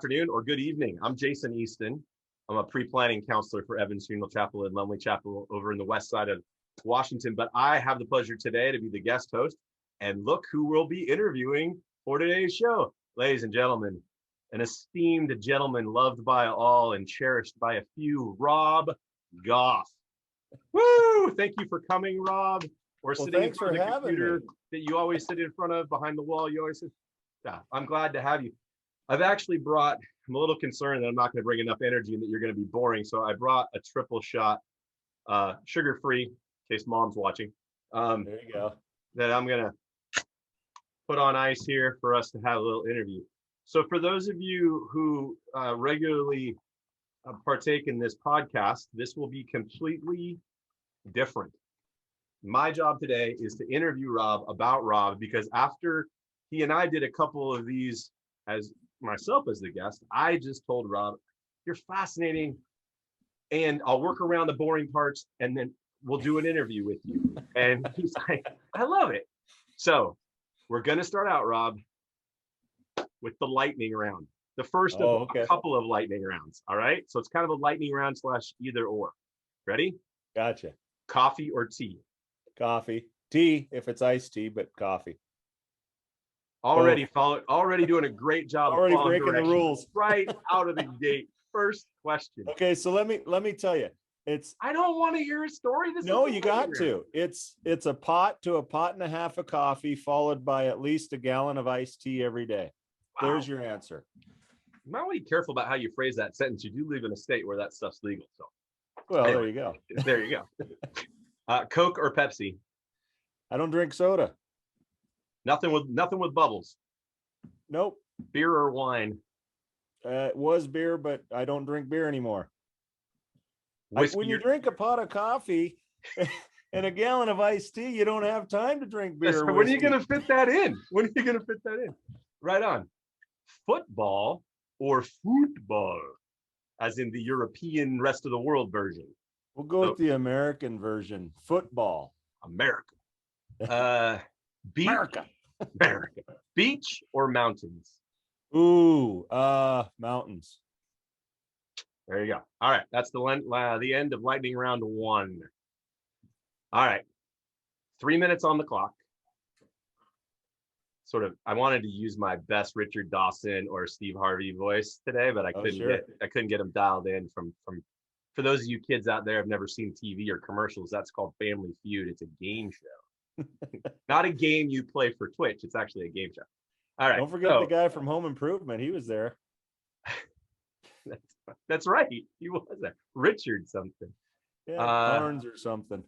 afternoon or good evening. I'm Jason Easton. I'm a pre-planning counselor for Evans Funeral Chapel and Lumley Chapel over in the west side of Washington. But I have the pleasure today to be the guest host. And look who we'll be interviewing for today's show. Ladies and gentlemen, an esteemed gentleman loved by all and cherished by a few, Rob Goff. Woo! Thank you for coming, Rob. Or sitting in front of the computer that you always sit in front of behind the wall. You always sit. Yeah, I'm glad to have you. I've actually brought, I'm a little concerned that I'm not going to bring enough energy and that you're going to be boring. So I brought a triple shot, sugar-free, in case mom's watching. There you go. That I'm going to put on ice here for us to have a little interview. So for those of you who regularly partake in this podcast, this will be completely different. My job today is to interview Rob about Rob, because after he and I did a couple of these as myself as the guest, I just told Rob, you're fascinating and I'll work around the boring parts and then we'll do an interview with you. And he's like, I love it. So we're going to start out, Rob, with the lightning round. The first of a couple of lightning rounds. All right. So it's kind of a lightning round / either or. Ready? Gotcha. Coffee or tea? Coffee. Tea if it's iced tea, but coffee. Already doing a great job. Already breaking the rules right out of the gate. First question. Okay, so let me tell you. I don't want to hear a story. No, you got to. It's a pot to a pot and a half of coffee, followed by at least a gallon of iced tea every day. Wow. There's your answer. You might want to be careful about how you phrase that sentence. You do live in a state where that stuff's legal. So, well, anyway, there you go. There you go. Coke or Pepsi? I don't drink soda. Nothing with bubbles. Nope. Beer or wine? It was beer, but I don't drink beer anymore. When you drink a pot of coffee and a gallon of iced tea, you don't have time to drink beer. So when are you going to fit that in? Right on. Football or football, as in the European rest of the world version? We'll go with the American version. Football. America. America. Beach or mountains? Ooh, mountains. There you go. All right, that's the end of lightning round 1. All right, 3 minutes on the clock. I wanted to use my best Richard Dawson or Steve Harvey voice today, but I couldn't get them dialed in from. For those of you kids out there who've never seen TV or commercials, that's called Family Feud. It's a game show. Not a game you play for Twitch. It's actually a game show. All right. Don't forget the guy from Home Improvement. He was there. That's right. He was there. Richard something. Yeah, Barnes or something.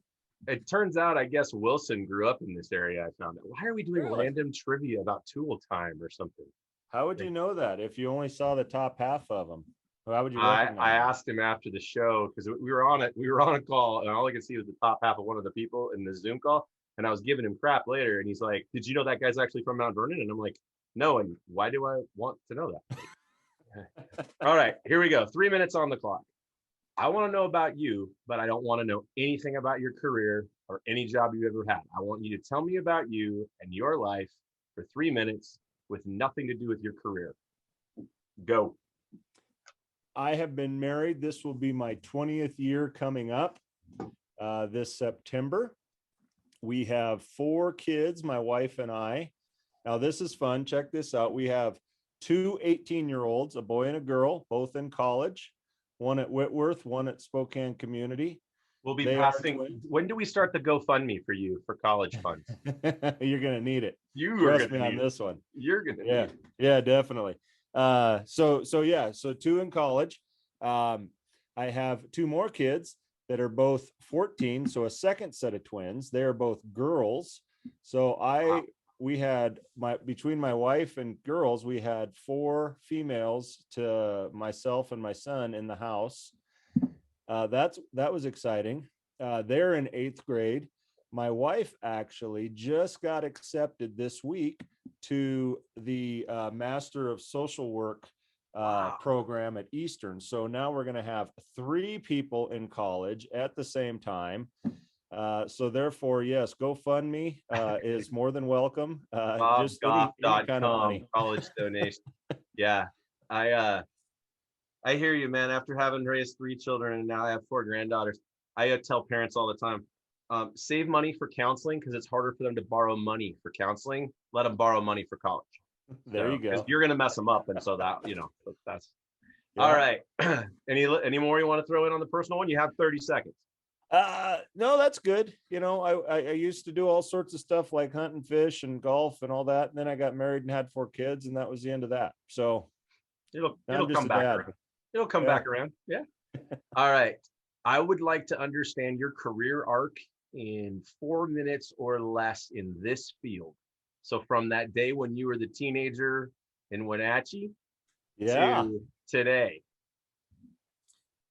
It turns out, I guess Wilson grew up in this area. I found out. Why are we doing random trivia about Tool Time or something? How would you know that if you only saw the top half of them? How would you recognize I asked him after the show because we were on a call and all I could see was the top half of one of the people in the Zoom call. And I was giving him crap later, and he's like, "Did you know that guy's actually from Mount Vernon?" And I'm like, "No." And why do I want to know that? All right, here we go. 3 minutes on the clock. I want to know about you, but I don't want to know anything about your career or any job you ever had. I want you to tell me about you and your life for 3 minutes with nothing to do with your career. Go. I have been married. This will be my 20th year coming up this September. We have 4 kids, my wife and I. Now, this is fun. Check this out. We have 2 18-year-olds, a boy and a girl, both in college, one at Whitworth, one at Spokane Community. We'll be passing. When do we start the GoFundMe for you for college funds? You're going to need it. Trust me on this one. You're going to need it. Yeah, definitely. So 2 in college. I have 2 more kids that are both 14. So a second set of twins. They are both girls. So we had between my wife and girls, we had 4 females to myself and my son in the house. That was exciting. They're in 8th grade. My wife actually just got accepted this week to the Master of Social Work program at Easton. So now we're going to have 3 people in college at the same time. So therefore, yes, GoFundMe is more than welcome. Bobgoff.com, college donation. Yeah. I hear you, man. After having raised 3 children and now I have 4 granddaughters, I tell parents all the time, save money for counseling because it's harder for them to borrow money for counseling. Let them borrow money for college. There you So, because go. you're gonna mess them up, and so that that's all Yeah. right. Any more you want to throw in on the personal one? You have 30 seconds. No, that's good. I used to do all sorts of stuff like hunt and fish and golf and all that. And then I got married and had 4 kids, and that was the end of that. So now It'll I'm just come a back dad. around. It'll come Yeah. back around. Yeah. All right. I would like to understand your career arc in 4 minutes or less in this field. So from that day when you were the teenager in Wenatchee Yeah. to today.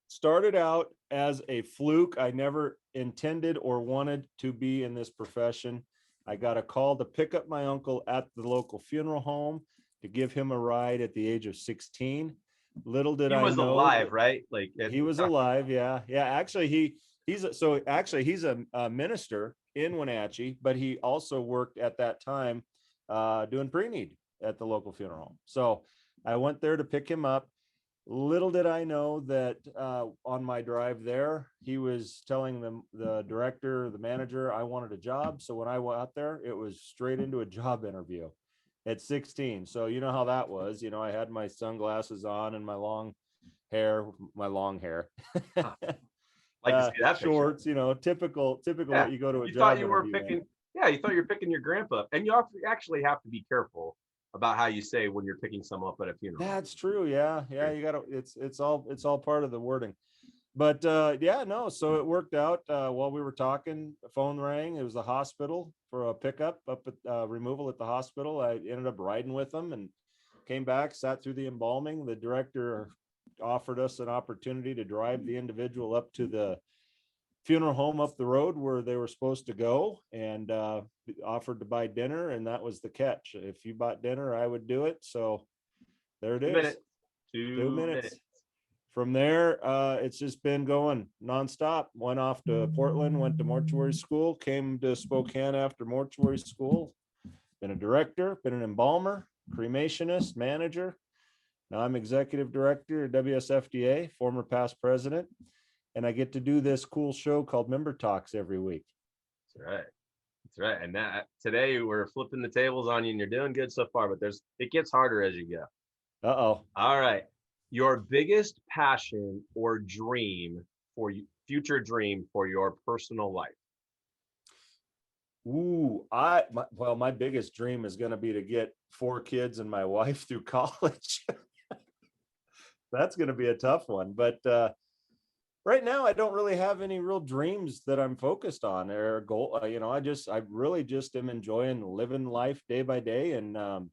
Started out as a fluke. I never intended or wanted to be in this profession. I got a call to pick up my uncle at the local funeral home to give him a ride at the age of 16. Little did He I was know alive, right? Like he was alive. Yeah. Yeah. Actually, he's a minister in Wenatchee, but he also worked at that time doing pre-need at the local funeral home. So I went there to pick him up. Little did I know that on my drive there, he was telling the director, the manager, I wanted a job. So when I went out there, it was straight into a job interview at 16. So you know how that was. I had my sunglasses on and my long hair, like to see that picture. shorts. Typical Yeah. what you go to a You thought job you were interview in. picking, yeah, you thought you were picking your grandpa. And you actually have to be careful about how you say when you're picking someone up at a funeral. That's true. Yeah. Yeah. You gotta, it's all part of the wording. But yeah, no, so it worked out while we were talking. The phone rang. It was the hospital for a pickup up at removal at the hospital. I ended up riding with them and came back, sat through the embalming. The director offered us an opportunity to drive the individual up to the funeral home up the road where they were supposed to go, and offered to buy dinner. And that was the catch. If you bought dinner, I would do it. So there it 2 minutes. is. 2 minutes. 2 minutes. From there, it's just been going nonstop. Went off to Portland, went to mortuary school, came to Spokane after mortuary school. Been a director, been an embalmer, cremationist, manager. Now I'm executive director at WSFDA, former past president, and I get to do this cool show called Member Talks every week. That's right. That's right. And that today we're flipping the tables on you, and you're doing good so far, but it gets harder as you go. Uh-oh. All right. Your biggest passion or dream for you, future dream for your personal life. Ooh, my biggest dream is going to be to get 4 kids and my wife through college. That's going to be a tough one, but right now I don't really have any real dreams that I'm focused on or goal. I really just am enjoying living life day by day, and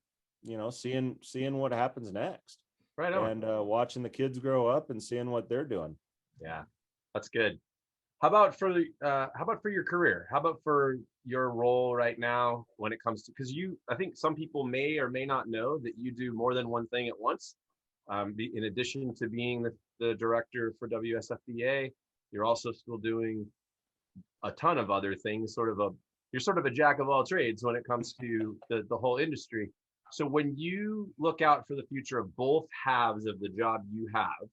seeing what happens next, Right on. and watching the kids grow up and seeing what they're doing. Yeah, that's good. How about for your career? How about for your role right now when it comes to, because I think some people may or may not know that you do more than one thing at once. In addition to being the director for WSFDA, you're also still doing a ton of other things. You're sort of a jack of all trades when it comes to the whole industry. So when you look out for the future of both halves of the job you have,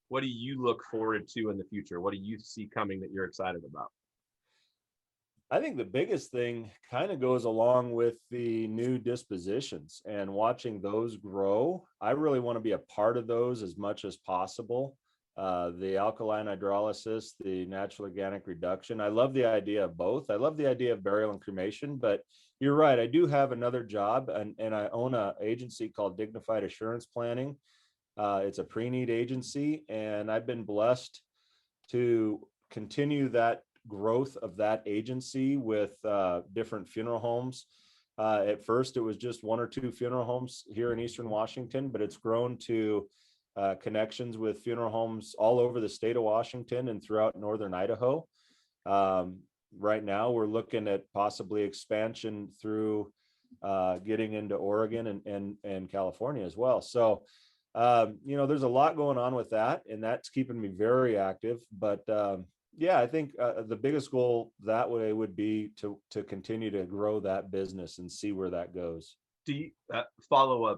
what do you look forward to in the future? What do you see coming that you're excited about? I think the biggest thing kind of goes along with the new dispositions and watching those grow. I really want to be a part of those as much as possible. The alkaline hydrolysis, the natural organic reduction. I love the idea of both. I love the idea of burial and cremation, but you're right. I do have another job, and I own an agency called Dignified Assurance Planning. It's a pre-need agency, and I've been blessed to continue that growth of that agency with different funeral homes. At first, it was just 1 or 2 funeral homes here in Eastern Washington, but it's grown to connections with funeral homes all over the state of Washington and throughout northern Idaho. Right now, we're looking at possibly expansion through getting into Oregon and California as well. So, there's a lot going on with that, and that's keeping me very active. But yeah, I think the biggest goal that way would be to continue to grow that business and see where that goes. Do you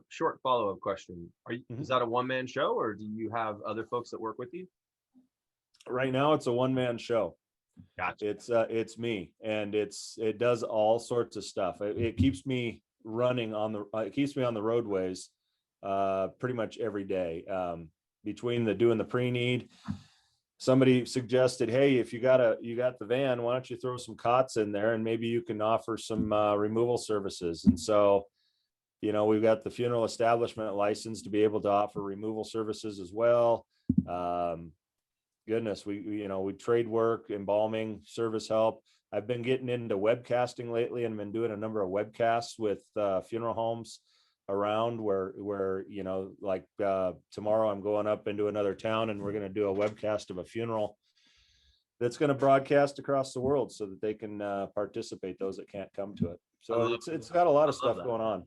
short follow-up question? Is that a one-man show, or do you have other folks that work with you? Right now, it's a one-man show. Gotcha. It's me, and it does all sorts of stuff. It keeps me running it keeps me on the roadways pretty much every day. Between doing the pre-need, somebody suggested, hey, if you got the van, why don't you throw some cots in there and maybe you can offer some removal services. And so, we've got the funeral establishment license to be able to offer removal services as well. Goodness, we trade work, embalming, service help. I've been getting into webcasting lately and been doing a number of webcasts with funeral homes around where like tomorrow I'm going up into another town and we're going to do a webcast of a funeral that's going to broadcast across the world so that they can participate, those that can't come to it. So it's got a lot of stuff going on.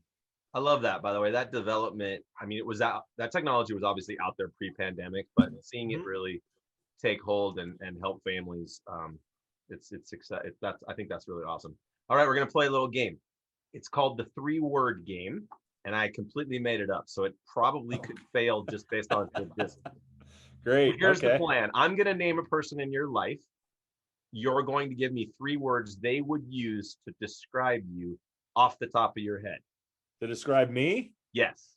I love that, by the way. That development, I mean, that technology was obviously out there pre-pandemic, but seeing it really take hold and help families, it's I think that's really awesome. All right, we're gonna play a little game. It's called the 3-word game, and I completely made it up, so it probably could fail just based on this. Great. Here's the plan. I'm gonna name a person in your life. You're going to give me 3 words they would use to describe you off the top of your head. To describe me? Yes.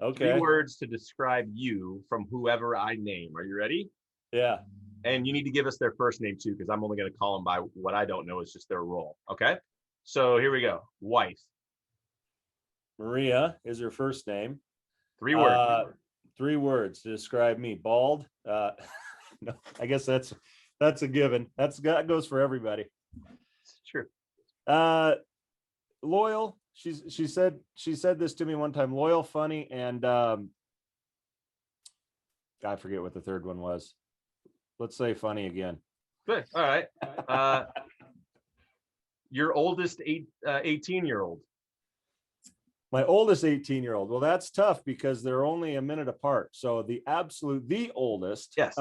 Okay. 3 words to describe you from whoever I name. Are you ready? Yeah. And you need to give us their first name too, because I'm only going to call them by what I don't know is just their role. Okay. So here we go. Wife. Maria is her first name. 3 words. 3 words to describe me. Bald. No, I guess that's a given. That goes for everybody. It's true. Loyal. She said this to me one time. Loyal, funny, and I forget what the third one was. Let's say funny again. Good. All right. Your oldest 18-year-old. My oldest 18-year-old. Well, that's tough because they're only a minute apart. So the oldest, yes,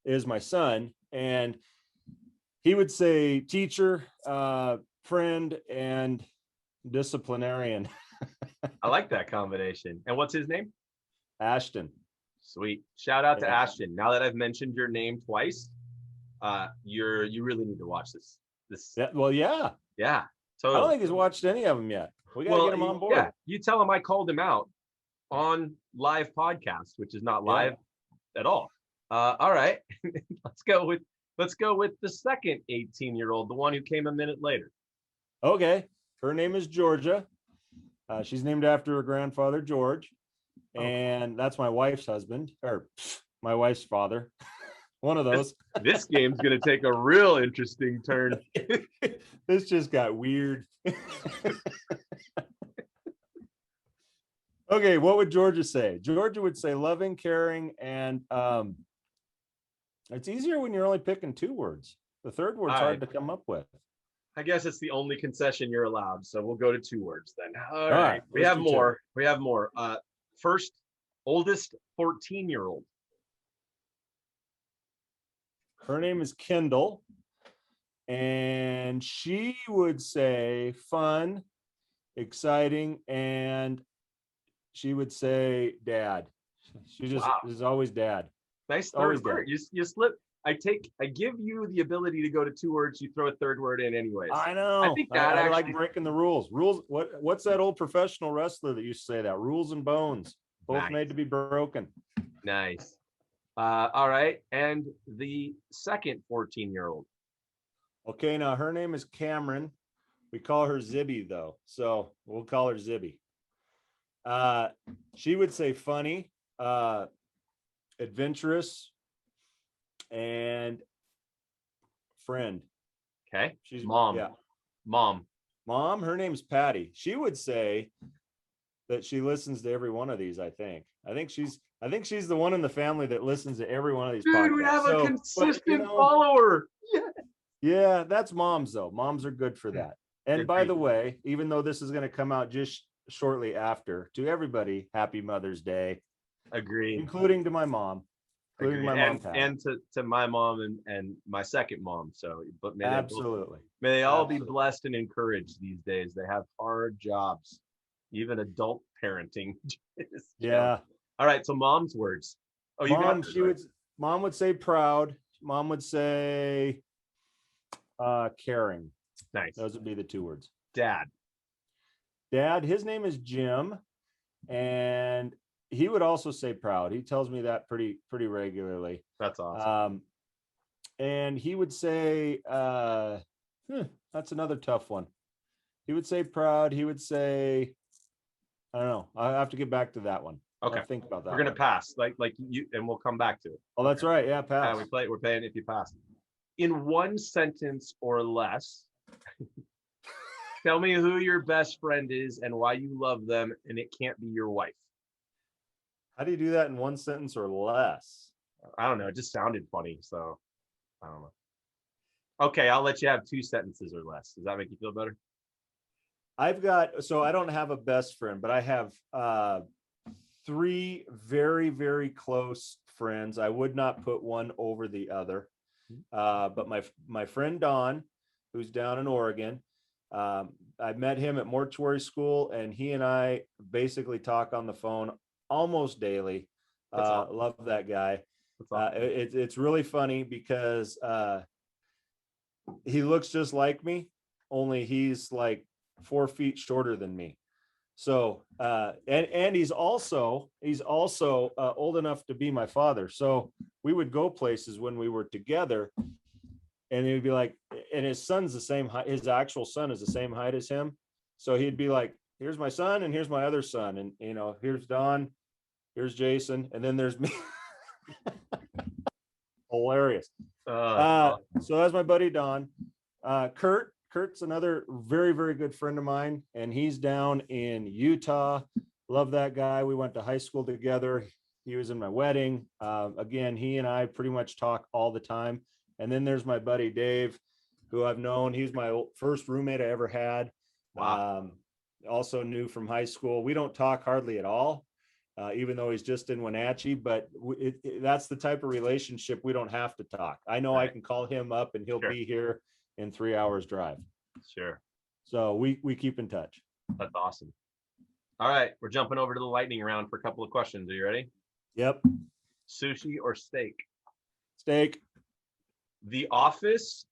is my son, and he would say teacher, friend, and disciplinarian. I like that combination. And what's his name? Ashton. Sweet. Shout out to Ashton. Now that I've mentioned your name twice, you really need to watch this. Yeah, well, yeah. Yeah. Totally. I don't think he's watched any of them yet. We gotta get him on board. Yeah, you tell him I called him out on live podcast, which is not live at all. All right. let's go with the second 18-year-old, the one who came a minute later. Okay. Her name is Georgia. She's named after her grandfather, George. And that's my wife's husband, or my wife's father. One of those. This game's going to take a real interesting turn. This just got weird. Okay, what would Georgia say? Georgia would say loving, caring, and it's easier when you're only picking 2 words. The third word's hard to come up with. I guess it's the only concession you're allowed, so we'll go to 2 words then. All right. We have more. First, oldest 14-year-old. Her name is Kendall, and she would say fun, exciting, and she would say dad. She just is always dad. Nice third word. You slip. I give you the ability to go to 2 words. You throw a third word in anyways. I know. I think that I like breaking the rules. What's that old professional wrestler that used to say that? Rules and bones, both made to be broken. Nice. All right. And the second 14-year-old. Okay, now her name is Cameron. We call her Zibby though, so we'll call her Zibby. She would say funny, adventurous, and friend. Okay. She's mom. Yeah. Mom. Her name's Patty. She would say that she listens to every one of these. I think she's the one in the family that listens to every one of these podcasts. Dude, we have a consistent follower. Yeah, that's moms though. Moms are good for that. And by the way, even though this is going to come out just shortly after, to everybody, happy Mother's Day. Agreed. Including to my mom. Including my mom. And to my mom and my second mom. So, but may absolutely. May they all be blessed and encouraged these days. They have hard jobs. Even adult parenting. is Yeah. All right. So mom's words. Oh, you got Mom, this, right? mom would say proud. Mom would say caring. Nice. Those would be the two words. Dad. Dad, his name is Jim, and he would also say proud. He tells me that pretty regularly. That's awesome. And he would say, that's another tough one. He would say proud. He would say, I don't know. I have to get back to that one. Okay. I'll think about that. We're gonna one. pass, like you, and we'll come back to it. Oh, that's right. Yeah, Yeah, pass. we're playing if you pass. In one sentence or less, tell me who your best friend is and why you love them, and it can't be your wife. How do you do that in one sentence or less? I don't know. It just sounded funny, so I don't know. Okay, I'll let you have 2 sentences or less. Does that make you feel better? So I don't have a best friend, but I have 3 very, very close friends. I would not put one over the other. But my friend Don, who's down in Oregon, I met him at mortuary school, and he and I basically talk on the phone almost daily. Awesome. Love that guy. Awesome. It's really funny because he looks just like me, only he's like 4 feet shorter than me. So and he's also old enough to be my father. So we would go places when we were together, and he'd be like, and his son's the same height. His actual son is the same height as him. So he'd be like, here's my son, and here's my other son, and here's Don, here's Jason, and then there's me. Hilarious. So that's my buddy Don. Kurt's another very, very good friend of mine, and he's down in Utah. Love that guy. We went to high school together. He was in my wedding. Again, he and I pretty much talk all the time. And then there's my buddy Dave, who I've known. He's my first roommate I ever had. Wow. Also knew from high school. We don't talk hardly at all, even though he's just in Wenatchee, but that's the type of relationship we don't have to talk. I know I can call him up and he'll be here in 3 hours drive. Sure. So we keep in touch. That's awesome. All right, we're jumping over to the lightning round for a couple of questions. Are you ready? Yep. Sushi or steak? Steak. The Office,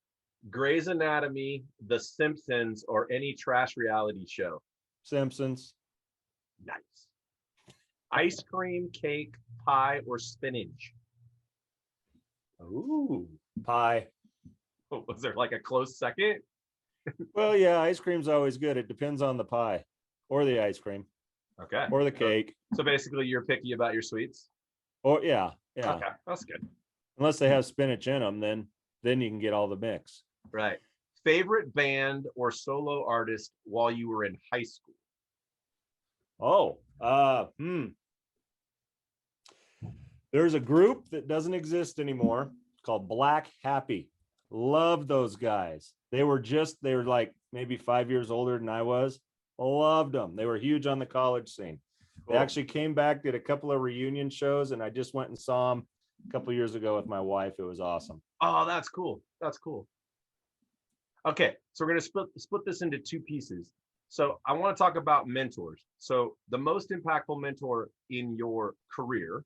Grey's Anatomy, The Simpsons, or any trash reality show? Simpsons. Nice. Ice cream, cake, pie, or spinach? Ooh, pie. Was there like a close second? Well, yeah, ice cream's always good. It depends on the pie or the ice cream. Okay. Or the cake. So basically you're picky about your sweets? Oh, yeah. Okay, that's good. Unless they have spinach in them, then you can get all the mix. Right. Favorite band or solo artist while you were in high school? There's a group that doesn't exist anymore called Black Happy. Love those guys. They were like maybe 5 years older than I was. Loved them. They were huge on the college scene. Cool. They actually came back, did a couple of reunion shows, and I just went and saw them a couple of years ago with my wife. It was awesome. Oh, that's cool. That's cool. Okay, so we're going to split this into 2 pieces. So I want to talk about mentors. So the most impactful mentor in your career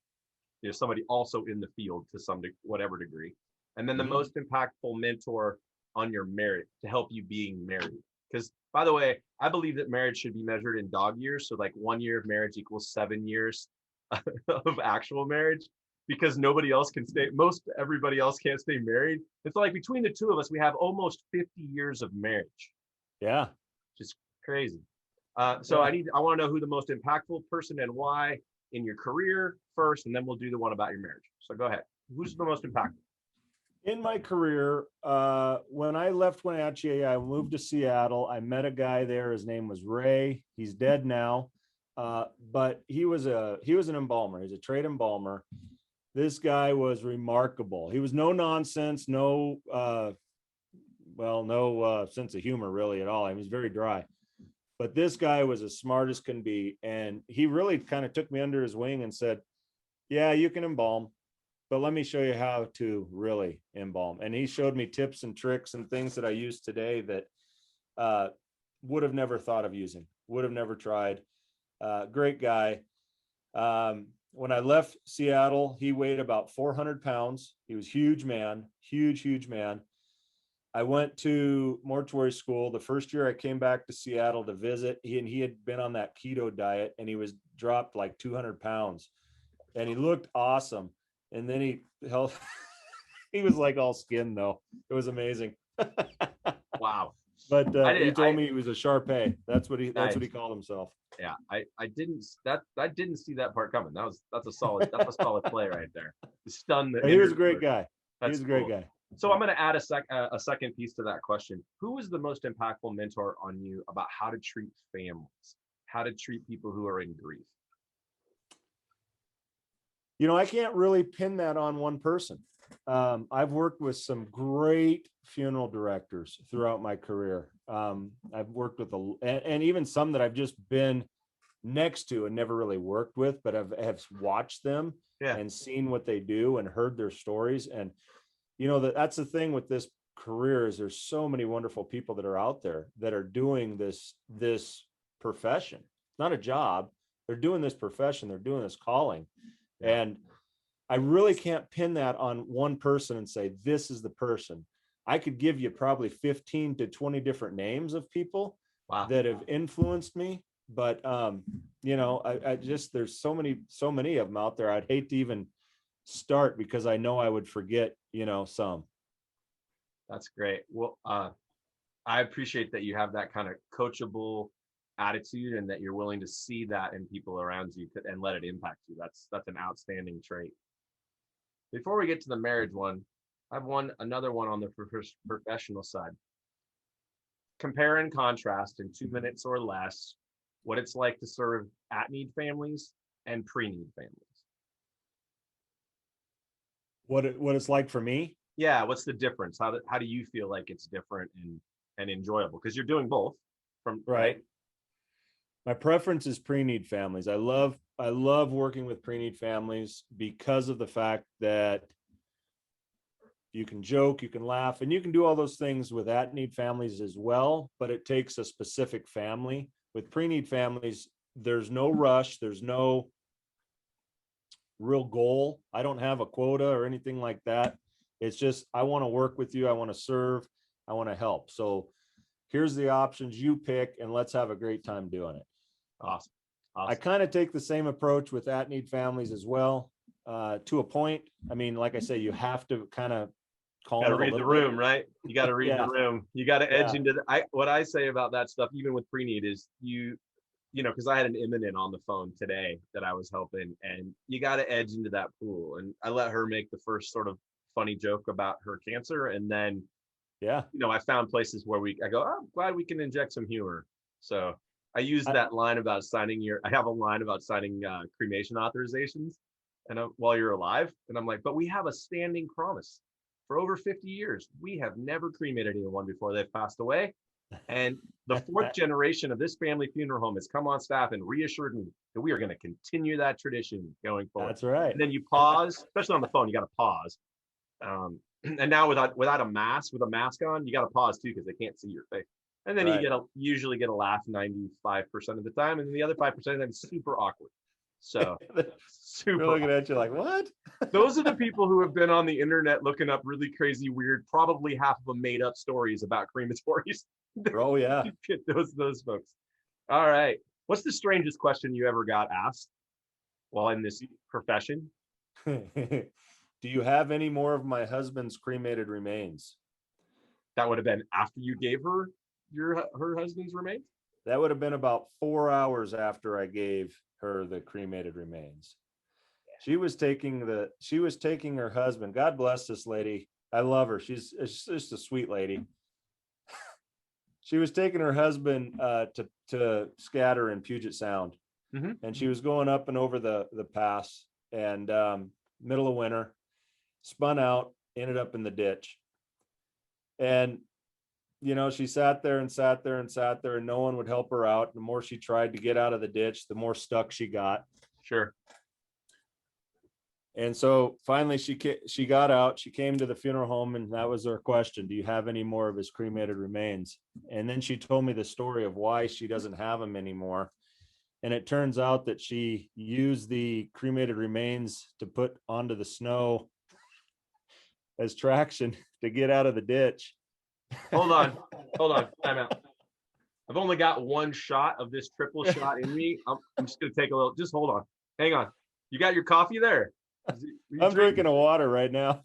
is somebody also in the field to whatever degree. And then the most impactful mentor on your marriage to help you being married. Because by the way, I believe that marriage should be measured in dog years. So like 1 year of marriage equals 7 years of actual marriage, because everybody else can't stay married. It's like between the 2 of us, we have almost 50 years of marriage. Yeah. Just crazy. I want to know who the most impactful person and why in your career first, and then we'll do the one about your marriage. So go ahead. Who's the most impactful? In my career, when I left Wenatchee, I moved to Seattle. I met a guy there. His name was Ray. He's dead now, but he was an embalmer. He's a trade embalmer. This guy was remarkable. He was no nonsense, no sense of humor really at all. He was very dry. But this guy was as smart as can be, and he really kind of took me under his wing and said, "Yeah, you can embalm, but let me show you how to really embalm." And he showed me tips and tricks and things that I use today that would have never thought of using, would have never tried. Great guy. When I left Seattle, he weighed about 400 pounds. He was huge man, huge man. I went to mortuary school. The first year I came back to Seattle to visit, he had been on that keto diet, and he was dropped like 200 pounds, and he looked awesome. And then he held, he was like all skin though. It was amazing. Wow. But I he didn't. told me he was a Shar-Pei. That's what he called himself. Yeah, I didn't see that part coming. That's a solid play right there. Stun the. He was a great guy. He That's was a great cool. guy. So I'm going to add a second piece to that question. Who was the most impactful mentor on you about how to treat families, how to treat people who are in grief? I can't really pin that on one person. I've worked with some great funeral directors throughout my career. I've worked with and even some that I've just been next to and never really worked with, but have watched them and seen what they do and heard their stories. And that's the thing with this career, is there's so many wonderful people that are out there that are doing this profession. It's not a job. They're doing this profession. They're doing this calling. And I really can't pin that on one person and say, this is the person. I could give you probably 15 to 20 different names of people that have influenced me. But, I just, there's so many of them out there. I'd hate to even start because I know I would forget, some. That's great. Well, I appreciate that you have that kind of coachable attitude and that you're willing to see that in people around you and let it impact you. That's an outstanding trait. Before we get to the marriage one, I have another one on the professional side. Compare and contrast in 2 minutes or less what it's like to serve at-need families and pre-need families. What it's like for me? Yeah, what's the difference? How do you feel like it's different and enjoyable? Because you're doing both, right? My preference is pre-need families. I love working with pre-need families because of the fact that you can joke, you can laugh, and you can do all those things with at-need families as well, but it takes a specific family. With pre-need families, there's no rush, there's no real goal. I don't have a quota or anything like that. It's just, I want to work with you, I want to serve, I want to help. So here's the options, you pick, and let's have a great time doing it. Awesome. I kind of take the same approach with at-need families as well, to a point. I mean, like I say, you have to kind of got to read the room, right? You got to read the room. You got to edge into what I say about that stuff, even with pre-need, is because I had an imminent on the phone today that I was helping, and you got to edge into that pool. And I let her make the first sort of funny joke about her cancer, and then I found places where I go, oh, I'm glad we can inject some humor. So I used that line about I have a line about signing cremation authorizations and while you're alive. And I'm like, but we have a standing promise for over 50 years. We have never cremated anyone before they've passed away. And the fourth generation of this family funeral home has come on staff and reassured me that we are going to continue that tradition going forward. That's right. And then you pause, especially on the phone, you got to pause. And now without a mask, with a mask on, you got to pause too, because they can't see your face. And then you usually get a laugh 95% of the time, and then the other 5% of the time is super awkward. So super. They're looking at you like, what? Those are the people who have been on the internet looking up really crazy, weird, probably half of them made up stories about crematories. Oh yeah. Get those folks. All right. What's the strangest question you ever got asked while in this profession? Do you have any more of my husband's cremated remains? That would have been after you gave her her husband's remains? That would have been about 4 hours after I gave her the cremated remains. She was taking her husband. God bless this lady. I love her. She's just a sweet lady. She was taking her husband to scatter in Puget Sound. Mm-hmm. And she was going up and over the pass, and middle of winter, spun out, ended up in the ditch. And she sat there and sat there and sat there, and no one would help her out. The more she tried to get out of the ditch, the more stuck she got. Sure. And so finally she got out. She came to the funeral home, and that was her question: do you have any more of his cremated remains? And then she told me the story of why she doesn't have them anymore. And it turns out that she used the cremated remains to put onto the snow as traction to get out of the ditch. Hold on. Time out. I've only got one shot of this triple shot in me. I'm just gonna take a little. Just hold on. Hang on. You got your coffee there? I'm drinking a water right now.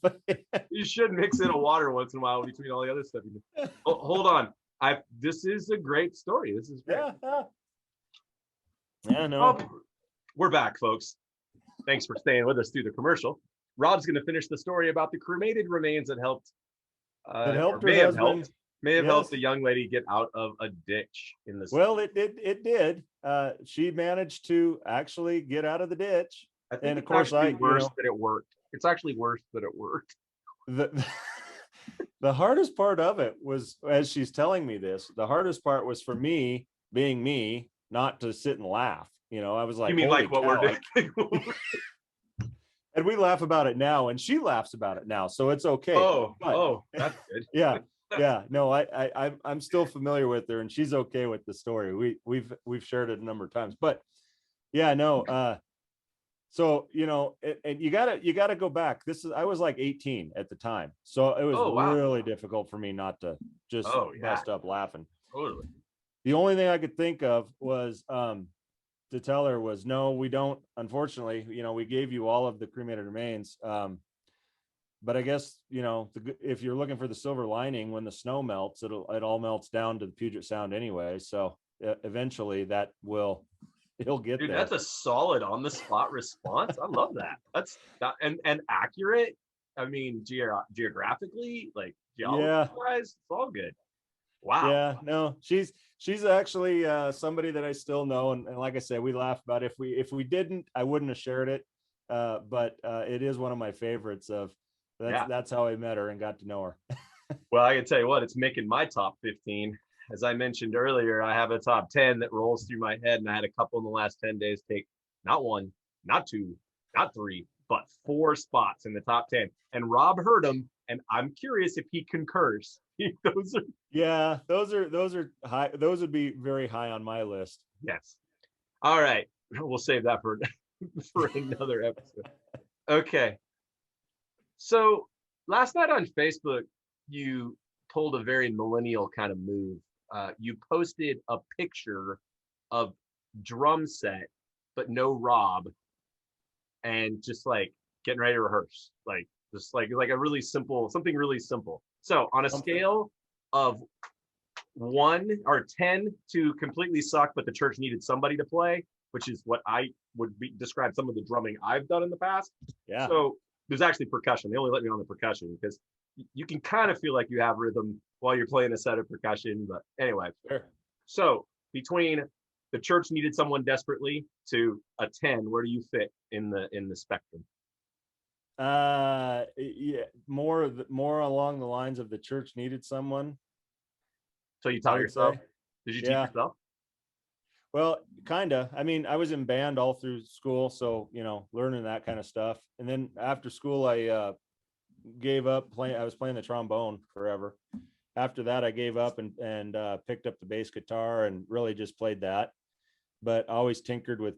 You should mix in a water once in a while between all the other stuff you do. Oh, hold on. This is a great story. This is great. Yeah, no. Oh, we're back, folks. Thanks for staying with us through the commercial. Rob's going to finish the story about the cremated remains that helped. That helped her may have husband. May have helped the young lady get out of a ditch in the. Well, it did. She managed to actually get out of the ditch. I think, and of course, worse that it worked. It's actually worse that it worked. The hardest part of it was, as she's telling me this, the hardest part was for me, being me, not to sit and laugh. I was like, you mean like what we're doing? And we laugh about it now, and she laughs about it now, so it's okay. Oh, that's good. Yeah. No, I'm still familiar with her, and she's okay with the story. We've shared it a number of times, but yeah, no. So and you gotta go back. I was like 18 at the time, so it was really difficult for me not to just bust up laughing. Totally. The only thing I could think of was to tell her was, no, we don't. Unfortunately, we gave you all of the cremated remains. But I guess, if you're looking for the silver lining, when the snow melts, it all melts down to the Puget Sound anyway. So eventually it'll get there. That's a solid on the spot response. I love that. That's and accurate. I mean, geographically, like geology wise, it's all good. Wow. Yeah, no, she's actually somebody that I still know, and like I said, we laugh about it. If we didn't, I wouldn't have shared it. But it is one of my favorites. That's how I met her and got to know her. Well, I can tell you what, it's making my top 15. As I mentioned earlier, I have a top 10 that rolls through my head, and I had a couple in the last 10 days take not one, not two, not three, but 4 spots in the top 10. And Rob heard them, and I'm curious if he concurs. Those are high. Those would be very high on my list. Yes. All right. We'll save that for another episode. Okay. So last night on Facebook, you pulled a very millennial kind of move. You posted a picture of drum set, but no Rob, and just like getting ready to rehearse, like a really simple, something really simple. So on a scale of 1 or 10 to completely suck, but the church needed somebody to play, which is what I would describe some of the drumming I've done in the past. Yeah. So there's actually percussion. They only let me on the percussion because you can kind of feel like you have rhythm while you're playing a set of percussion. But anyway, sure. So between the church needed someone desperately to a 10, where do you fit in the spectrum? Yeah, more along the lines of the church needed someone. So you taught yourself? Did you teach yourself? Well, kind of. I mean, I was in band all through school, so learning that kind of stuff. And then after school, I gave up playing. I was playing the trombone forever. After that, I gave up and picked up the bass guitar and really just played that. But I always tinkered with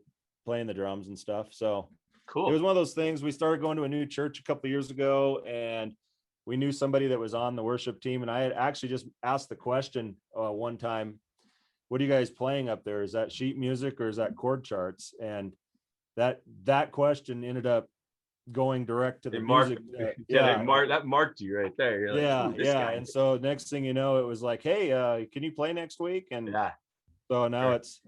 playing the drums and stuff. So cool. It was one of those things. We started going to a new church a couple of years ago, and we knew somebody that was on the worship team. And I had actually just asked the question one time, what are you guys playing up there? Is that sheet music or is that chord charts? And that question ended up going direct to the music. That marked you right there. You're like, yeah. And so next thing you know, it was like, hey, can you play next week? And so now it's,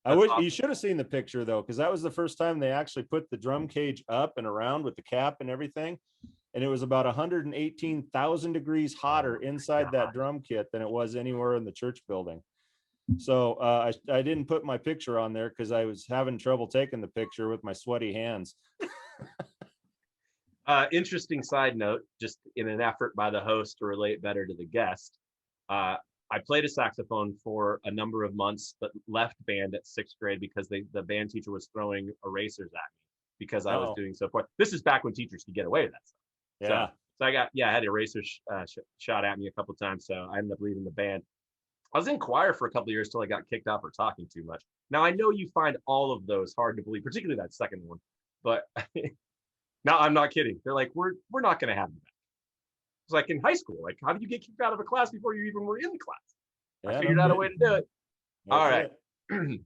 I wish you should have seen the picture though, because that was the first time they actually put the drum cage up and around with the cap and everything. And it was about 118,000 degrees hotter inside that drum kit than it was anywhere in the church building. So I didn't put my picture on there because I was having trouble taking the picture with my sweaty hands. Interesting side note, just in an effort by the host to relate better to the guest. I played a saxophone for a number of months, but left band at 6th grade because the band teacher was throwing erasers at me because I was doing so poor. This is back when teachers could get away with that stuff. Yeah. So I had erasers shot at me a couple of times. So I ended up leaving the band. I was in choir for a couple of years till I got kicked out for talking too much. Now I know you find all of those hard to believe, particularly that second one. But now I'm not kidding. They're like, we're not going to have you back. It's like in high school. Like, how did you get kicked out of a class before you even were in the class? I Yeah, no figured out a way to kidding. do it. That's All right. it.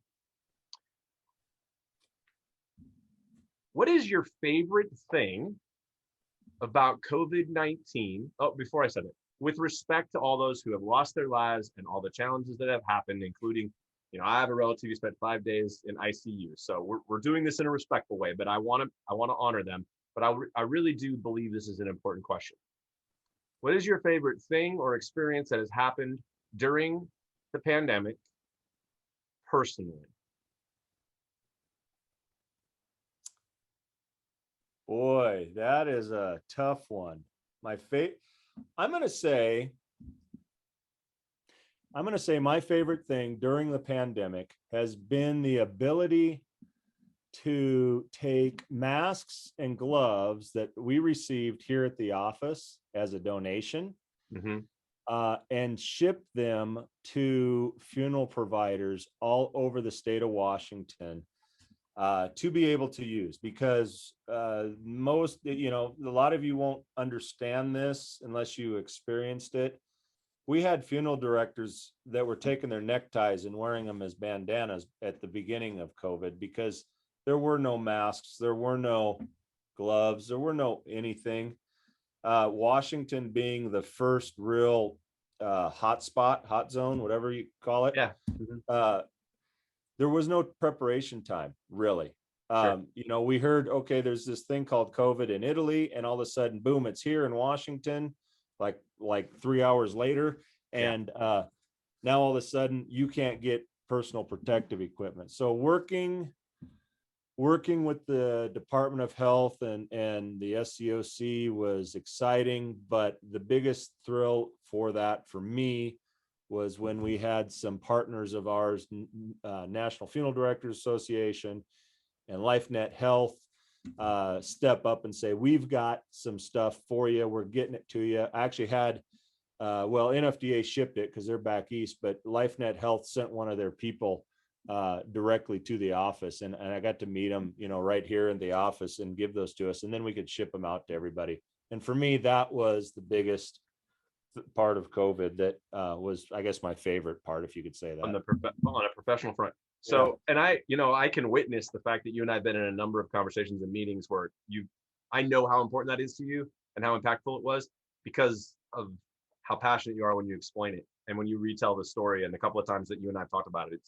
What is your favorite thing about COVID-19? Oh, before I said it, with respect to all those who have lost their lives and all the challenges that have happened, including, I have a relative who spent 5 days in ICU. So we're doing this in a respectful way, but I want to honor them. But I really do believe this is an important question. What is your favorite thing or experience that has happened during the pandemic personally? Boy, that is a tough one. I'm going to say my favorite thing during the pandemic has been the ability to take masks and gloves that we received here at the office as a donation, and ship them to funeral providers all over the state of Washington to be able to use, because a lot of you won't understand this unless you experienced it. We had funeral directors that were taking their neckties and wearing them as bandanas at the beginning of COVID, because there were no masks, there were no gloves, there were no anything. Washington being the first real hot zone, whatever you call it. Yeah. There was no preparation time, really. Sure. We heard, okay, there's this thing called COVID in Italy, and all of a sudden, boom, it's here in Washington, like 3 hours later. And now all of a sudden you can't get personal protective equipment. So working with the Department of Health and the SCOC was exciting, but the biggest thrill for that for me was when we had some partners of ours, National Funeral Directors Association and LifeNet Health, step up and say, we've got some stuff for you. We're getting it to you. I actually had, NFDA shipped it because they're back east, but LifeNet Health sent one of their people directly to the office. And I got to meet them, right here in the office and give those to us. And then we could ship them out to everybody. And for me, that was the biggest part of COVID that was, I guess, my favorite part, if you could say that. On a professional front. So, and I can witness the fact that you and I have been in a number of conversations and meetings where I know how important that is to you and how impactful it was, because of how passionate you are when you explain it and when you retell the story. And a couple of times that you and I have talked about it,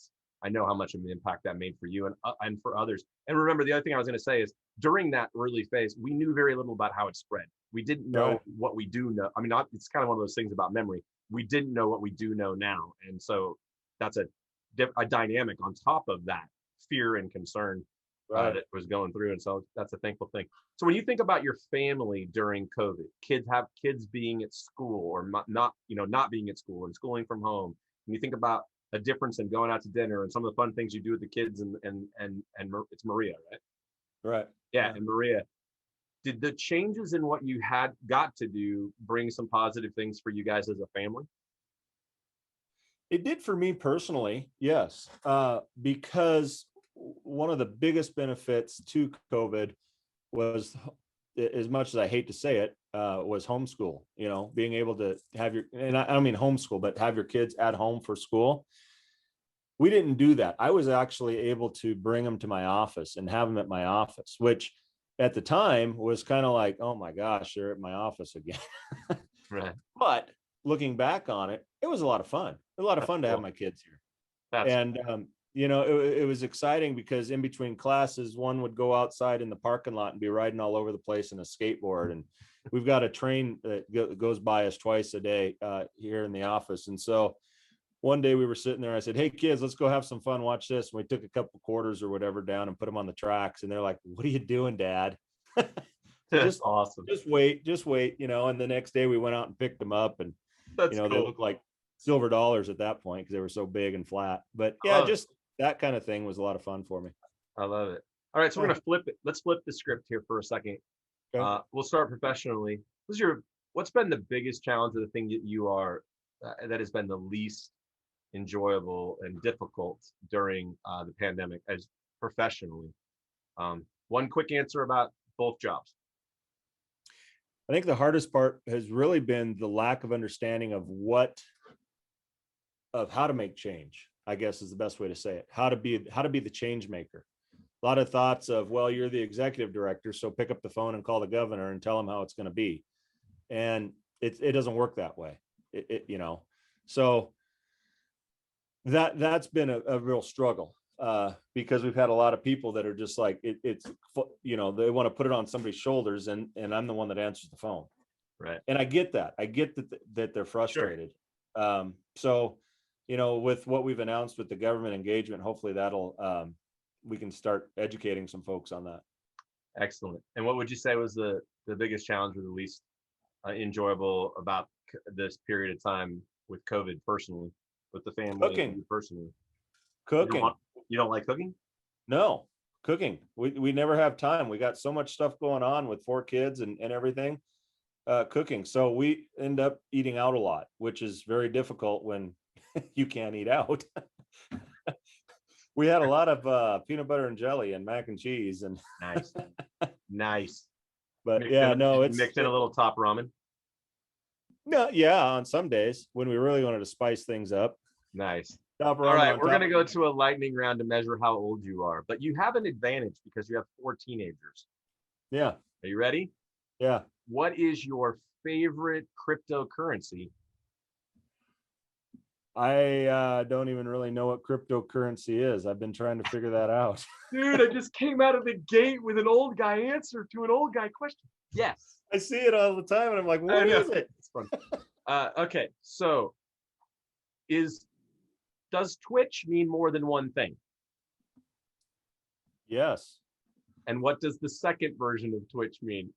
I know how much of an impact that made for you and for others. And remember, the other thing I was going to say is, during that early phase, we knew very little about how it spread. We didn't know what we do know. I mean, it's kind of one of those things about memory. We didn't know what we do know now. And so that's a dynamic on top of that fear and concern that was going through. And so that's a thankful thing. So when you think about your family during COVID, kids being at school or not being at school and schooling from home, and you think about a difference in going out to dinner and some of the fun things you do with the kids and it's Maria, right? Right. Yeah. And Maria, did the changes in what you got to do bring some positive things for you guys as a family? It did for me personally, yes, because one of the biggest benefits to COVID was, as much as I hate to say it, was homeschool. Being able to have and I don't mean homeschool, but have your kids at home for school. We didn't do that. I was actually able to bring them to my office and have them at my office, which at the time was kind of like, oh my gosh, they're at my office again. Right. But looking back on it, it was a lot of fun. It was a lot of fun to have my kids here. It was exciting because in between classes, one would go outside in the parking lot and be riding all over the place in a skateboard. And we've got a train that goes by us twice a day here in the office. And so one day we were sitting there, I said, hey kids, let's go have some fun. Watch this. And we took a couple quarters or whatever down and put them on the tracks. And they're like, what are you doing, Dad? That's awesome. Just wait. And the next day we went out and picked them up, and cool. They looked like silver dollars at that point because they were so big and flat. But just that kind of thing was a lot of fun for me. I love it. All right, so we're gonna flip it. Let's flip the script here for a second. Okay. We'll start professionally. What's been the biggest challenge, or the thing that you are that has been the least enjoyable and difficult during the pandemic as professionally? One quick answer about both jobs. I think the hardest part has really been the lack of understanding of how to make change, I guess is the best way to say it. How to be the change maker. A lot of thoughts of, well, you're the executive director, so pick up the phone and call the governor and tell him how it's going to be. And it doesn't work that way. So that's been a real struggle, because we've had a lot of people that are just like, they want to put it on somebody's shoulders, and I'm the one that answers the phone. Right. And I get that they're frustrated. Sure. So, with what we've announced with the government engagement, hopefully that'll, we can start educating some folks on that. Excellent. And what would you say was the biggest challenge or the least enjoyable about this period of time with COVID personally, with the family? Cooking. Personally. Cooking. You don't like cooking? No, cooking. We never have time. We got so much stuff going on with 4 kids and everything, cooking. So we end up eating out a lot, which is very difficult when you can't eat out. We had a lot of peanut butter and jelly and mac and cheese and nice. But mixed yeah, in, no, it's mixed in a little top ramen. No, yeah, on some days when we really wanted to spice things up. Nice. Top All right, we're going to go to a lightning round to measure how old you are, but you have an advantage because you have 4 teenagers. Yeah. Are you ready? Yeah. What is your favorite cryptocurrency? I don't even really know what cryptocurrency is. I've been trying to figure that out. Dude, I just came out of the gate with an old guy answer to an old guy question. Yes. I see it all the time and I'm like, what is it? It's fun. Okay, so does Twitch mean more than one thing? Yes. And what does the second version of Twitch mean?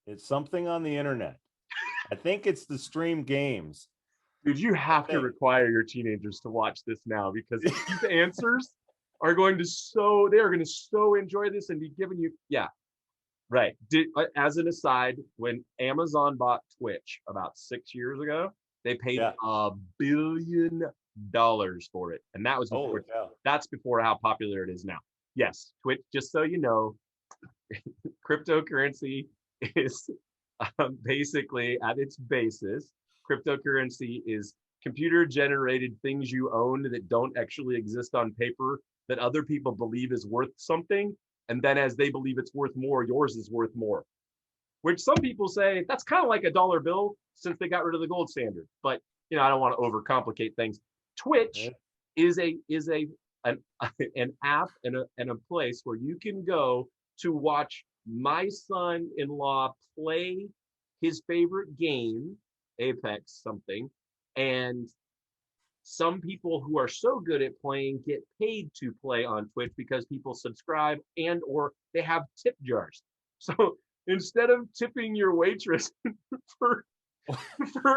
It's something on the internet. I think it's the stream games. Dude, you have to require your teenagers to watch this now, because these answers are going to so enjoy this and be giving you, yeah, right. As an aside, when Amazon bought Twitch about 6 years ago, they paid $1 billion for it, and that was before, that's before how popular it is now. Yes, Twitch, just so you know, cryptocurrency is basically, at its basis, cryptocurrency is computer generated things you own that don't actually exist on paper, that other people believe is worth something, and then as they believe it's worth more, yours is worth more. Which some people say that's kind of like a dollar bill since they got rid of the gold standard. But I don't want to overcomplicate things. Twitch is an app and a place where you can go to watch my son-in-law play his favorite game, Apex something, and some people who are so good at playing get paid to play on Twitch because people subscribe and or they have tip jars. So instead of tipping your waitress for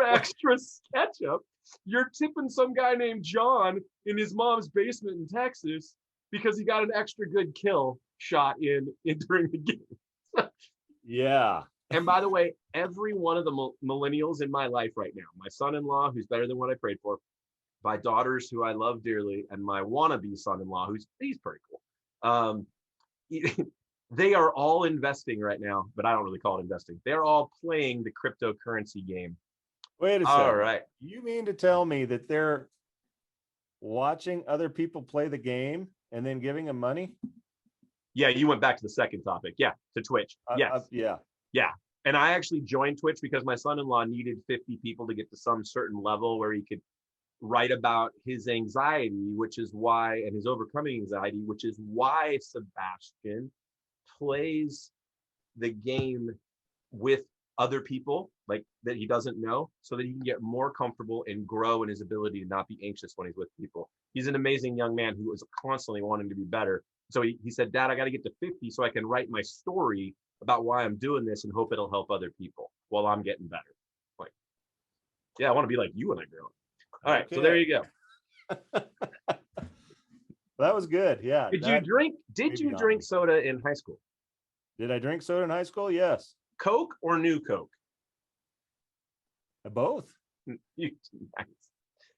extra ketchup, you're tipping some guy named John in his mom's basement in Texas because he got an extra good kill shot in during the game. Yeah. And by the way, every one of the millennials in my life right now, my son-in-law, who's better than what I prayed for, my daughters, who I love dearly, and my wannabe son-in-law, he's pretty cool. They are all investing right now, but I don't really call it investing. They're all playing the cryptocurrency game. Wait a second. All right. You mean to tell me that they're watching other people play the game and then giving them money? Yeah, you went back to the second topic. Yeah, to Twitch. Yes. Yeah. And I actually joined Twitch because my son-in-law needed 50 people to get to some certain level where he could write about his anxiety, which is why, and his overcoming anxiety, which is why Sebastian plays the game with other people like that he doesn't know, so that he can get more comfortable and grow in his ability to not be anxious when he's with people. He's an amazing young man who is constantly wanting to be better. So he said, Dad, I got to get to 50 so I can write my story about why I'm doing this and hope it'll help other people while I'm getting better. Like, yeah, I want to be like you when I grow up. All right, so there you go. That was good. Yeah. Did you drink soda in high school? Did I drink soda in high school? Yes. Coke or New Coke? Both. Nice.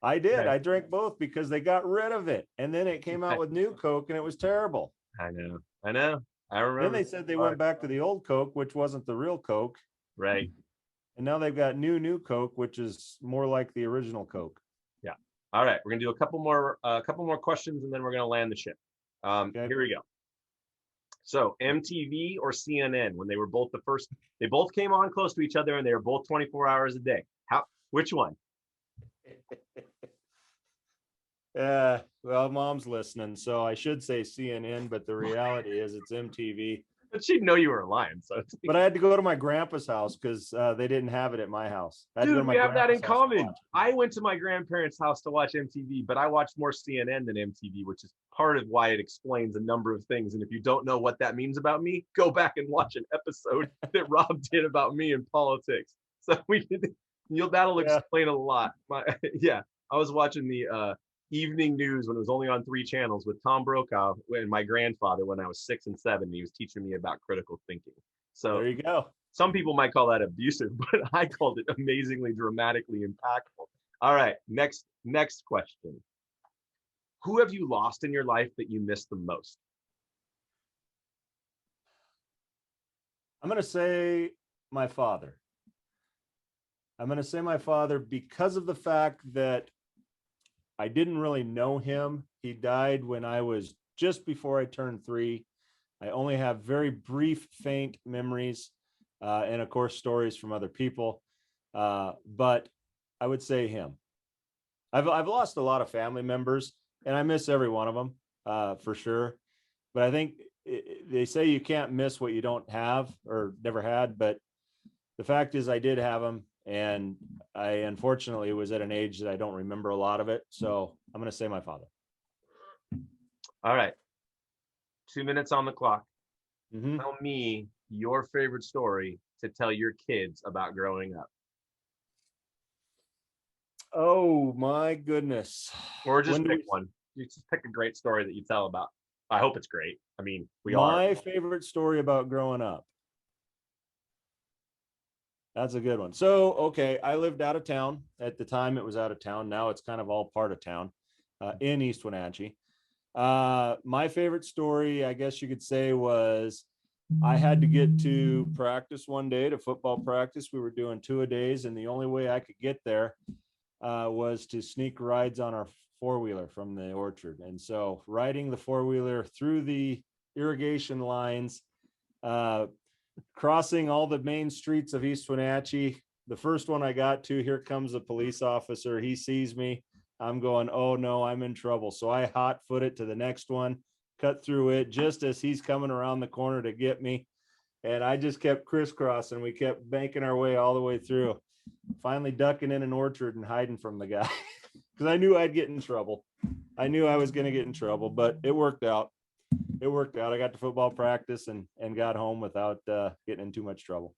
I did. Okay. I drank both because they got rid of it. And then it came out with new Coke and it was terrible. I know. I know. I Then remember. they said they went back to the old Coke, which wasn't the real Coke. Right. And now they've got new Coke, which is more like the original Coke. Yeah. All right. We're gonna do a couple more questions, and then we're gonna land the ship. Okay. Here we go. So MTV or CNN, when they were both they both came on close to each other, and they were both 24 hours a day. Which one? Well, mom's listening, so I should say CNN, but the reality is it's MTV. But she'd know you were lying. So, But I had to go to my grandpa's house because they didn't have it at my house. dude, we have that in common. I went to my grandparents' house to watch MTV, but I watched more CNN than MTV, which is part of why it explains a number of things. And if you don't know what that means about me, go back and watch an episode that Rob did about me in politics. So that'll explain a lot. I was watching the evening news when it was only on 3 channels with Tom Brokaw and my grandfather when I was 6 and 7. He was teaching me about critical thinking. So there you go. Some people might call that abusive, but I called it amazingly dramatically impactful. All right, next question. Who have you lost in your life that you miss the most? I'm going to say my father. I'm going to say my father because of the fact that I didn't really know him. He died when I was just before I turned 3. I only have very brief, faint memories, and of course, stories from other people. But I would say him. I've lost a lot of family members, and I miss every one of them for sure. But I think they say you can't miss what you don't have or never had. But the fact is, I did have them. And I unfortunately was at an age that I don't remember a lot of it. So I'm going to say my father. All right. 2 minutes on the clock. Mm-hmm. Tell me your favorite story to tell your kids about growing up. Oh, my goodness. Or just pick one. You just pick a great story that you tell about. I hope it's great. I mean, my favorite story about growing up. That's a good one. So, okay, I lived out of town. At the time, it was out of town. Now it's kind of all part of town in East Wenatchee. My favorite story, I guess you could say, was I had to get to practice one day, to football practice. We were doing 2-a-days, and the only way I could get there was to sneak rides on our 4-wheeler from the orchard. And so riding the 4-wheeler through the irrigation lines, crossing all the main streets of East Wenatchee. The first one I got to, here comes a police officer. He sees me. I'm going, oh no, I'm in trouble. So I hot foot it to the next one, cut through it just as he's coming around the corner to get me. And I just kept crisscrossing. We kept banking our way all the way through, finally ducking in an orchard and hiding from the guy because I knew I'd get in trouble. I knew I was going to get in trouble, but it worked out. I got to football practice and got home without getting in too much trouble.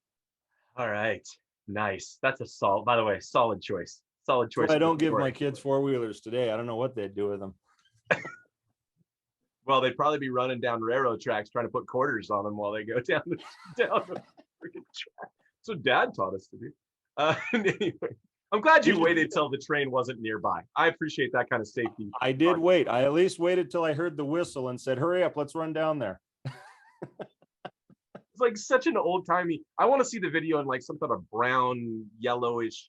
All right. Nice. That's by the way, solid choice. So I don't give my kids 4-wheelers today. I don't know what they'd do with them. Well, they'd probably be running down railroad tracks trying to put quarters on them while they go down the freaking track. That's what Dad taught us to do. Anyway, I'm glad you waited till the train wasn't nearby. I appreciate that kind of safety. I did wait. I at least waited till I heard the whistle and said, hurry up, let's run down there. It's like such an old timey. I want to see the video in like some sort of brown, yellowish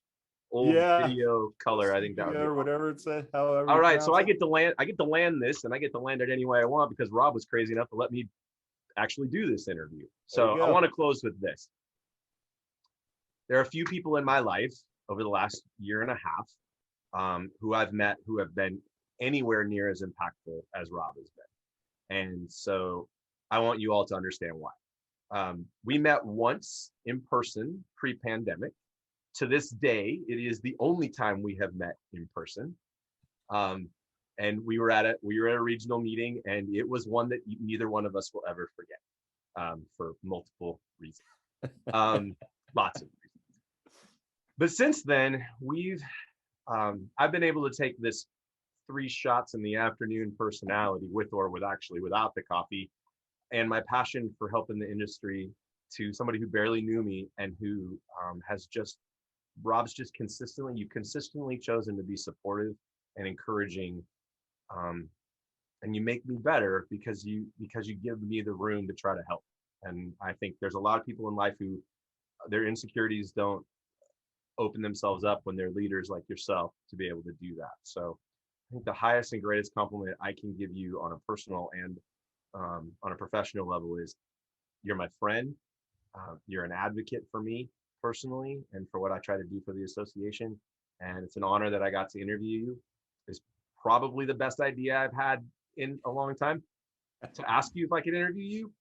old video color. I think that would be or whatever it said. However. All right, so I get to land this, and I get to land it any way I want because Rob was crazy enough to let me actually do this interview. So I want to close with this. There are a few people in my life over the last year and a half who I've met who have been anywhere near as impactful as Rob has been. And so I want you all to understand why. We met once in person pre-pandemic. To this day, it is the only time we have met in person. And we were at a regional meeting, and it was one that neither one of us will ever forget for multiple reasons. Lots of reasons. But since then, I've been able to take this 3 shots in the afternoon personality without the coffee, and my passion for helping the industry to somebody who barely knew me and who has just Rob's just you've consistently chosen to be supportive and encouraging. And you make me better because you give me the room to try to help. And I think there's a lot of people in life who their insecurities don't open themselves up when they're leaders like yourself to be able to do that. So I think the highest and greatest compliment I can give you on a personal and on a professional level is you're my friend. You're an advocate for me personally and for what I try to do for the association. And it's an honor that I got to interview you. It's probably the best idea I've had in a long time to ask you if I could interview you.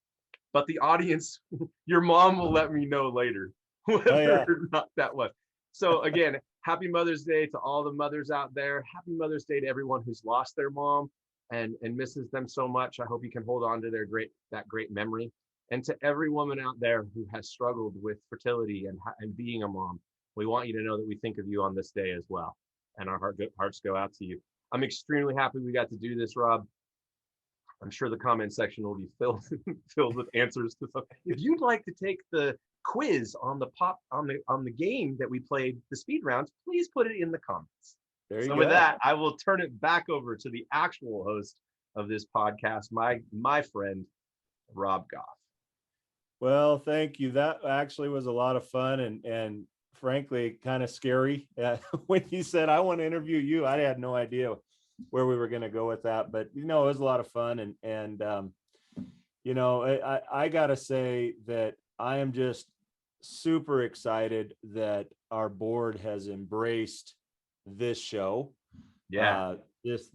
But the audience, your mom will let me know later whether or not that was. So again, happy Mother's Day to all the mothers out there. Happy Mother's Day to everyone who's lost their mom and misses them so much. I hope you can hold on to that great memory. And to every woman out there who has struggled with fertility and being a mom, we want you to know that we think of you on this day as well. And our hearts go out to you. I'm extremely happy we got to do this, Rob. I'm sure the comment section will be filled with answers to some. If you'd like to take the quiz on the game that we played, the speed rounds, please put it in the comments. There you so go. With that, I will turn it back over to the actual host of this podcast, my friend, Rob Goff. Well, thank you. That actually was a lot of fun and frankly, kind of scary. When you said, I want to interview you, I had no idea where we were going to go with that, but it was a lot of fun. And I got to say that I am just super excited that our board has embraced this show. Yeah. This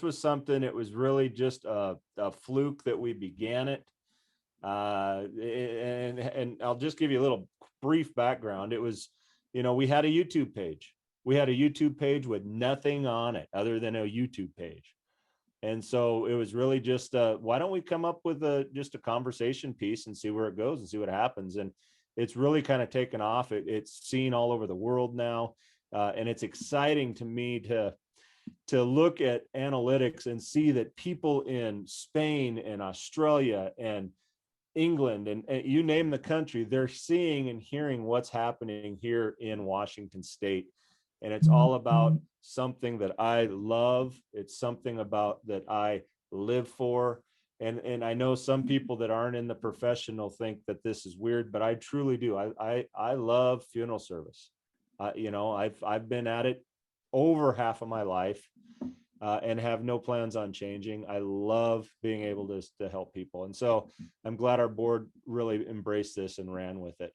was something, it was really just a fluke that we began it. And I'll just give you a little brief background. It was, we had a YouTube page. We had a YouTube page with nothing on it other than a YouTube page. And so it was really just, why don't we come up with just a conversation piece and see where it goes and see what happens. And it's really kind of taken off. It's seen all over the world now. And it's exciting to me to look at analytics and see that people in Spain and Australia and England and you name the country, they're seeing and hearing what's happening here in Washington State. And it's all about something that I love. It's something about that I live for. And I know some people that aren't in the professional think that this is weird, but I truly do. I love funeral service. I've been at it over half of my life and have no plans on changing. I love being able to help people. And so I'm glad our board really embraced this and ran with it.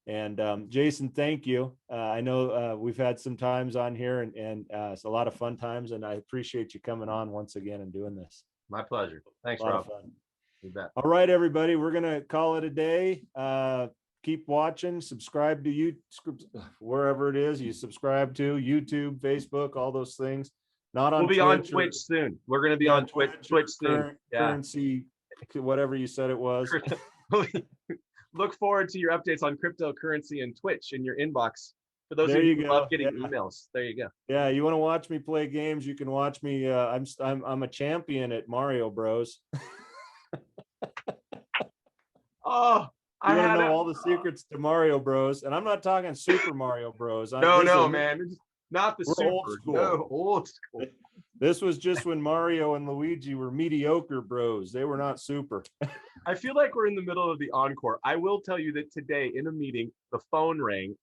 And Jason, thank you. I know we've had some times on here and it's a lot of fun times, and I appreciate you coming on once again and doing this. My pleasure. Thanks, Rob. You bet. All right, everybody, we're going to call it a day. Keep watching, subscribe to you wherever it is you subscribe to, YouTube, Facebook, all those things. Not on We'll be Twitch on Twitch soon. We're going to be on Twitch soon. Currency, whatever you said it was. Look forward to your updates on cryptocurrency and Twitch in your inbox. For those of you who love getting emails, there you go. Yeah, you want to watch me play games? You can watch me. I'm a champion at Mario Bros. Oh, I want to know all the secrets to Mario Bros. And I'm not talking Super Mario Bros. No, man, not the super. Old school. No, old school. This was just when Mario and Luigi were mediocre bros. They were not super. I feel like we're in the middle of the encore. I will tell you that today in a meeting, the phone rang.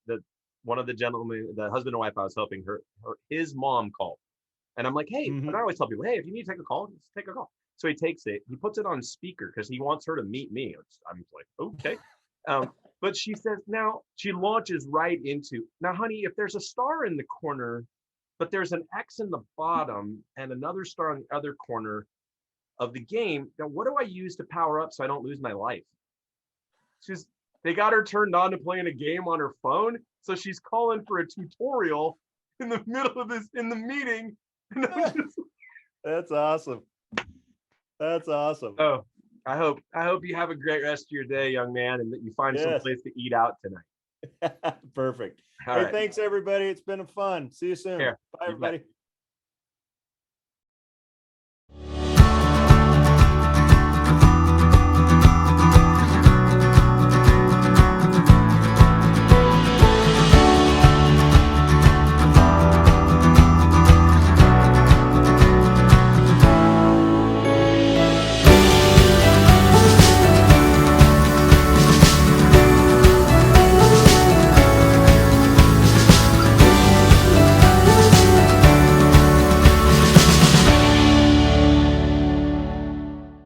One of the gentlemen, the husband and wife I was helping, his mom called. And I'm like, hey, and I always tell people, hey, if you need to take a call, just take a call. So he takes it, he puts it on speaker because he wants her to meet me. I'm like, okay. But she says, now she launches right into, now, honey, if there's a star in the corner, but there's an X in the bottom and another star in the other corner of the game, now what do I use to power up so I don't lose my life? They got her turned on to playing a game on her phone, so she's calling for a tutorial in the middle of this in the meeting. That's awesome. That's awesome. Oh, I hope you have a great rest of your day, young man, and that you find some place to eat out tonight. Perfect. All hey, right. Thanks everybody. It's been fun. See you soon. Bye, everybody.